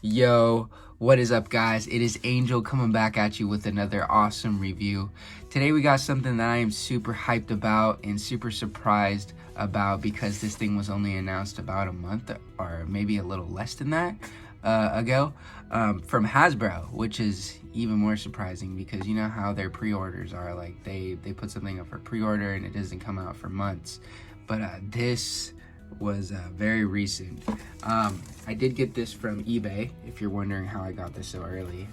Yo, what is up, guys? It is Angel coming back at you with another awesome review. Today we got something that I am super hyped about and super surprised about because this thing was only announced about a month or maybe a little less than that ago from Hasbro, which is even more surprising because you know how their pre-orders are. Like they put something up for pre-order and it doesn't come out for months. But this was very recent. I did get this from eBay, if you're wondering how I got this so early.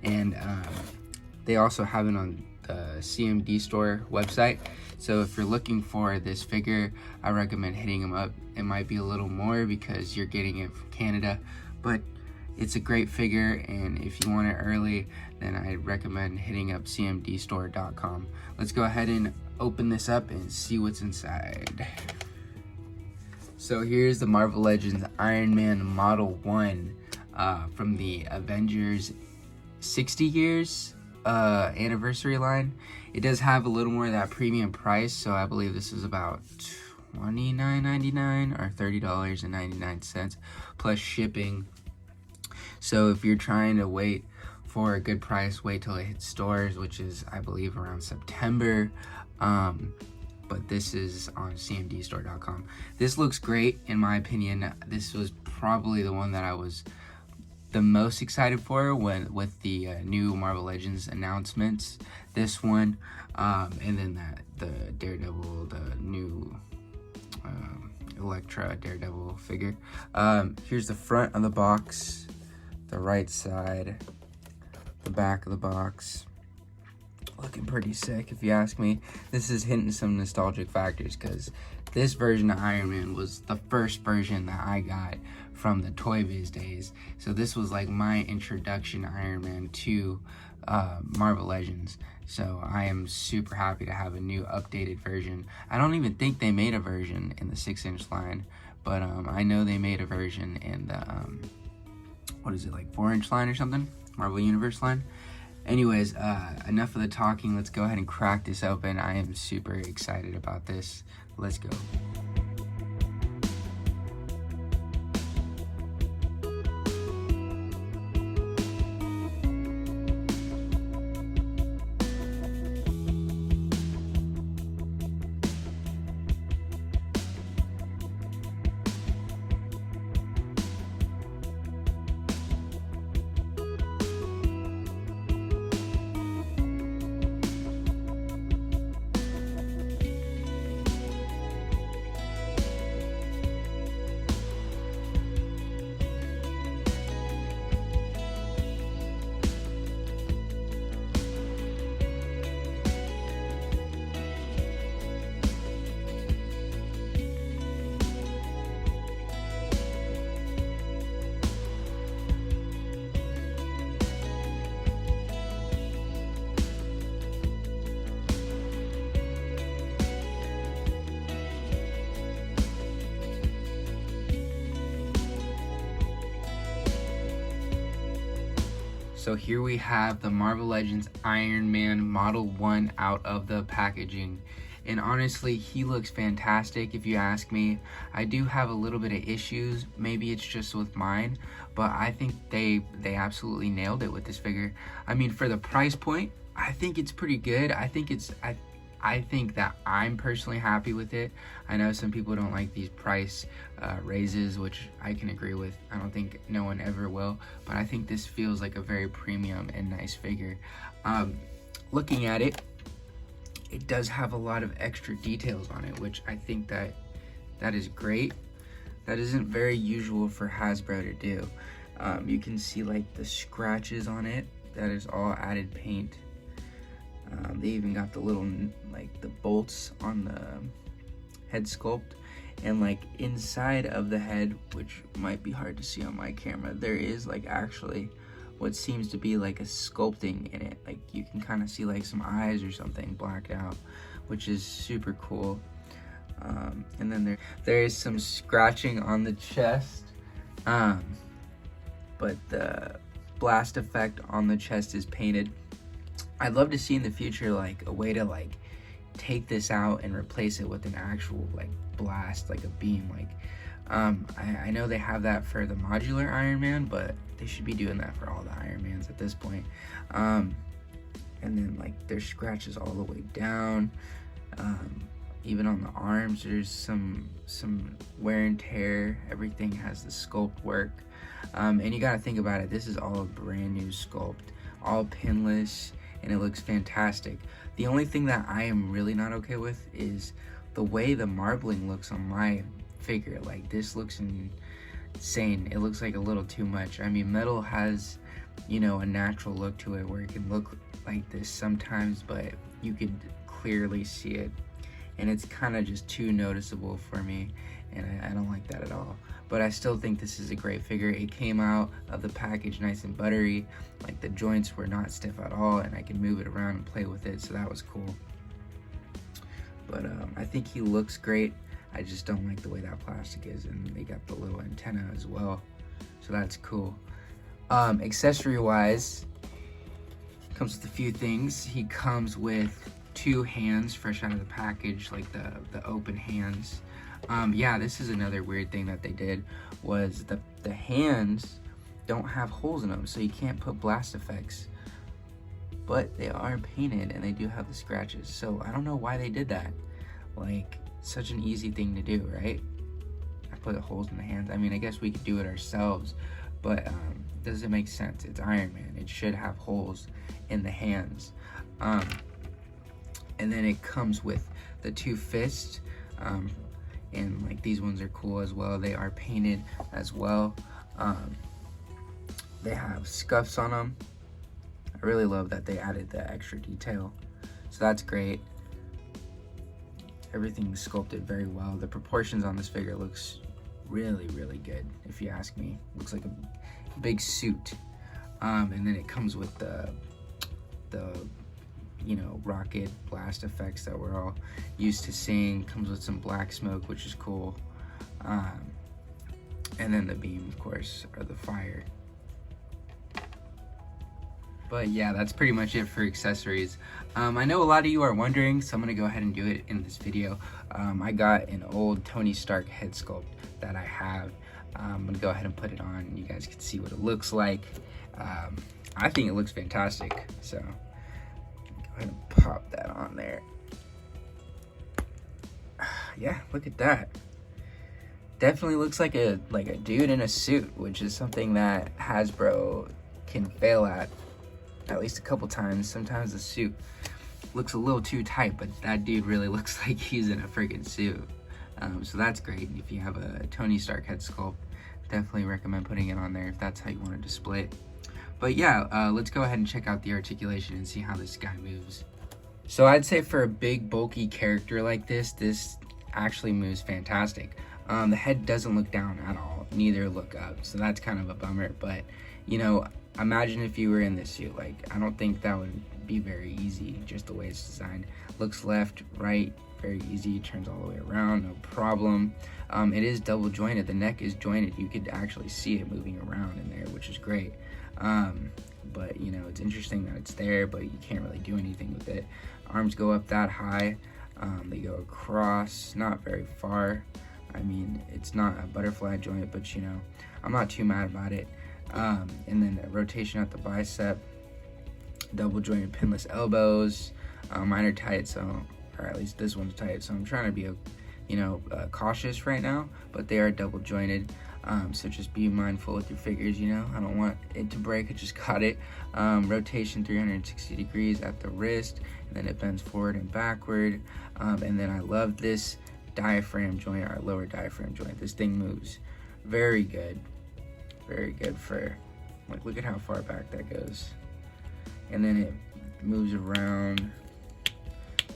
And they also have it on the CMD store website. So if you're looking for this figure, I recommend hitting them up. It might be a little more because you're getting it from Canada, but it's a great figure, and if you want it early, then I recommend hitting up cmdstore.com. Let's go ahead and open this up and see what's inside. So here's the Marvel Legends Iron Man Model 1 from the Avengers 60 years anniversary line. It does have a little more of that premium price, so I believe this is about $29.99 or $30.99 plus shipping. So if you're trying to wait for a good price, wait till it hits stores, which is I believe around September. But this is on cmdstore.com. This looks great in my opinion. This was probably the one that I was the most excited for with the new Marvel Legends announcements. This one, and then the Daredevil, the new Elektra Daredevil figure. Here's the front of the box, the right side, the back of the box. Looking pretty sick, if you ask me. This is hitting some nostalgic factors because this version of Iron Man was the first version that I got from the Toy Biz days. So this was like my introduction to Iron Man to Marvel Legends. So I am super happy to have a new updated version. I don't even think they made a version in the 6-inch line, but I know they made a version in the what is it, like 4-inch line or something, Marvel Universe line. Anyways, enough of the talking. Let's go ahead and crack this open. I am super excited about this. Let's go. So here we have the Marvel Legends Iron Man Model 1 out of the packaging. And honestly, he looks fantastic if you ask me. I do have a little bit of issues. Maybe it's just with mine, but I think they absolutely nailed it with this figure. I mean, for the price point, I think it's pretty good. I think that I'm personally happy with it. I know some people don't like these price raises, which I can agree with. I don't think no one ever will, but I think this feels like a very premium and nice figure. Looking at it, it does have a lot of extra details on it, which I think that is great. That isn't very usual for Hasbro to do. You can see like the scratches on it. That is all added paint. They even got the little, like the bolts on the head sculpt, and like inside of the head, which might be hard to see on my camera, there is like actually what seems to be like a sculpting in it. Like you can kind of see like some eyes or something blacked out, which is super cool. And then there is some scratching on the chest, but the blast effect on the chest is painted. I'd love to see in the future like a way to like take this out and replace it with an actual like blast, like a beam, like I know they have that for the modular Iron Man, but they should be doing that for all the Iron Mans at this point. And then like there's scratches all the way down. Even on the arms, there's some wear and tear. Everything has the sculpt work. And you gotta think about it, this is all a brand new sculpt, all pinless, and it looks fantastic. The only thing that I am really not okay with is the way the marbling looks on my figure. Like, this looks insane. It looks like a little too much. I mean, metal has, you know, a natural look to it where it can look like this sometimes, but you could clearly see it, and it's kind of just too noticeable for me, and I don't like that at all. But I still think this is a great figure. It came out of the package nice and buttery, like the joints were not stiff at all, and I can move it around and play with it, so that was cool. But I think he looks great. I just don't like the way that plastic is, and they got the little antenna as well, so that's cool. Accessory wise, comes with a few things. He comes with 2 hands fresh out of the package, like the open hands. Yeah, this is another weird thing that they did, was the hands don't have holes in them, so you can't put blast effects, but they are painted and they do have the scratches. So I don't know why they did that. Like, such an easy thing to do, right? I put holes in the hands. I mean, I guess we could do it ourselves, but doesn't make sense. It's Iron Man. It should have holes in the hands. And then it comes with the 2 fists, and like these ones are cool as well. They are painted as well. They have scuffs on them. I really love that they added the extra detail, so that's great. Everything's sculpted very well. The proportions on this figure looks really, really good, if you ask me. Looks like a big suit. And then it comes with the you know, rocket blast effects that we're all used to seeing. Comes with some black smoke, which is cool. And then the beam, of course, or the fire. But yeah, that's pretty much it for accessories. I know a lot of you are wondering, so I'm gonna go ahead and do it in this video. I got an old Tony Stark head sculpt that I have. I'm gonna go ahead and put it on. You guys can see what it looks like. I think it looks fantastic, so go ahead and pop that on there. Yeah, look at that. Definitely looks like a dude in a suit, which is something that Hasbro can fail at least a couple times. Sometimes the suit looks a little too tight, but that dude really looks like he's in a freaking suit. So that's great. If you have a Tony Stark head sculpt, definitely recommend putting it on there if that's how you want to display it. But yeah, let's go ahead and check out the articulation and see how this guy moves. So I'd say for a big bulky character like this actually moves fantastic. The head doesn't look down at all, neither look up, so that's kind of a bummer. But you know, imagine if you were in this suit. Like, I don't think that would be very easy, just the way it's designed. Looks left, right, very easy. Turns all the way around, no problem. It is double jointed. The neck is jointed. You could actually see it moving around in there, which is great. But you know, it's interesting that it's there, but you can't really do anything with it. Arms go up that high. They go across, not very far. I mean, it's not a butterfly joint, but you know, I'm not too mad about it. And then a rotation at the bicep, double jointed pinless elbows. Mine are tight, so, or at least this one's tight, so I'm trying to be, cautious right now, but they are double jointed. So just be mindful with your figures, you know. I don't want it to break. I just got it. Rotation 360 degrees at the wrist, and then it bends forward and backward. And then I love this diaphragm joint, our lower diaphragm joint. This thing moves very good. Very good for, like, look at how far back that goes. And then it moves around,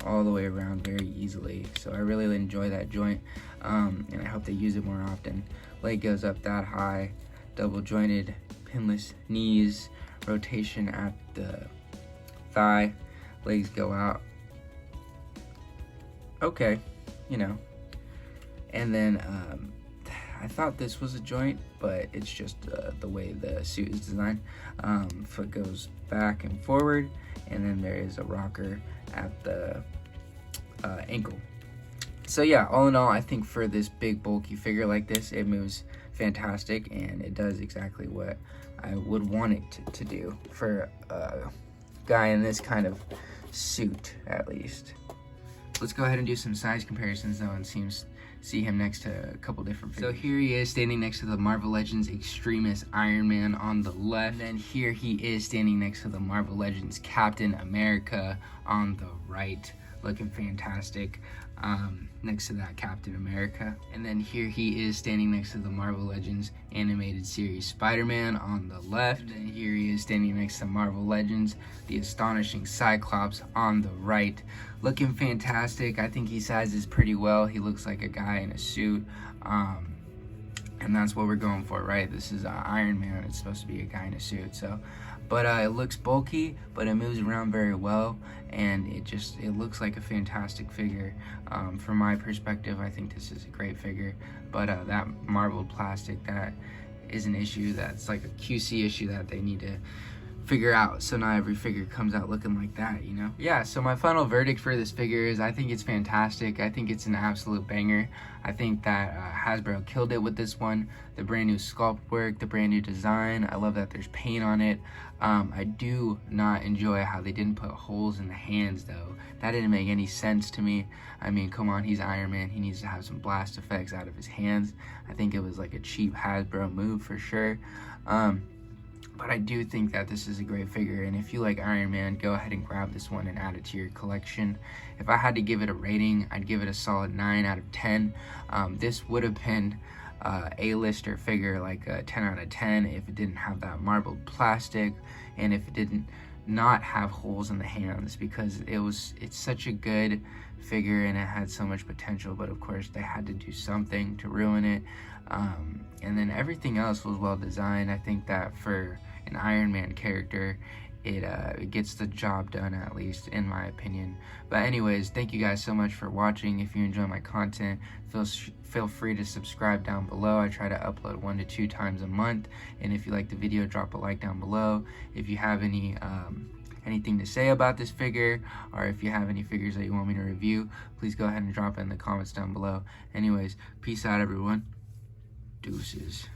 all the way around very easily. So I really enjoy that joint, and I hope they use it more often. Leg goes up that high, double jointed, pinless knees, rotation at the thigh, legs go out. Okay, you know. And then I thought this was a joint, but it's just the way the suit is designed. Foot goes back and forward, and then there is a rocker at the ankle. So yeah, all in all, I think for this big bulky figure like this, it moves fantastic, and it does exactly what I would want it to do for a guy in this kind of suit, at least. Let's go ahead and do some size comparisons though, and see him next to a couple different figures. So here he is standing next to the Marvel Legends Extremis Iron Man on the left, and then here he is standing next to the Marvel Legends Captain America on the right, looking fantastic next to that Captain America. And then here he is standing next to the Marvel Legends animated series Spider-Man on the left, and then here he is standing next to Marvel Legends The Astonishing Cyclops on the right, looking fantastic. I think he sizes pretty well. He looks like a guy in a suit, and that's what we're going for, right? This is Iron Man. It's supposed to be a guy in a suit. So but it looks bulky, but it moves around very well, and it looks like a fantastic figure. From my perspective, I think this is a great figure, but that marbled plastic, that is an issue. That's like a QC issue that they need to figure out, so not every figure comes out looking like that, you know? Yeah, so my final verdict for this figure is I think it's fantastic. I think it's an absolute banger. I think that Hasbro killed it with this one. The brand new sculpt work, the brand new design. I love that there's paint on it. I do not enjoy how they didn't put holes in the hands though. That didn't make any sense to me. I mean, come on, he's Iron Man. He needs to have some blast effects out of his hands. I think it was like a cheap Hasbro move for sure. But I do think that this is a great figure, and if you like Iron Man, go ahead and grab this one and add it to your collection. If I had to give it a rating, I'd give it a solid 9 out of 10. This would have been A-lister figure, like a 10 out of 10 if it didn't have that marbled plastic, and if it didn't not have holes in the hands, because it's such a good figure and it had so much potential, but of course they had to do something to ruin it. And then everything else was well designed. I think that for an Iron Man character, it gets the job done, at least in my opinion. But anyways, thank you guys so much for watching. If you enjoy my content, feel free to subscribe down below. I try to upload 1 to 2 times a month, and if you like the video, drop a like down below. If you have anything to say about this figure, or if you have any figures that you want me to review, please go ahead and drop it in the comments down below. Anyways, peace out everyone. Deuces.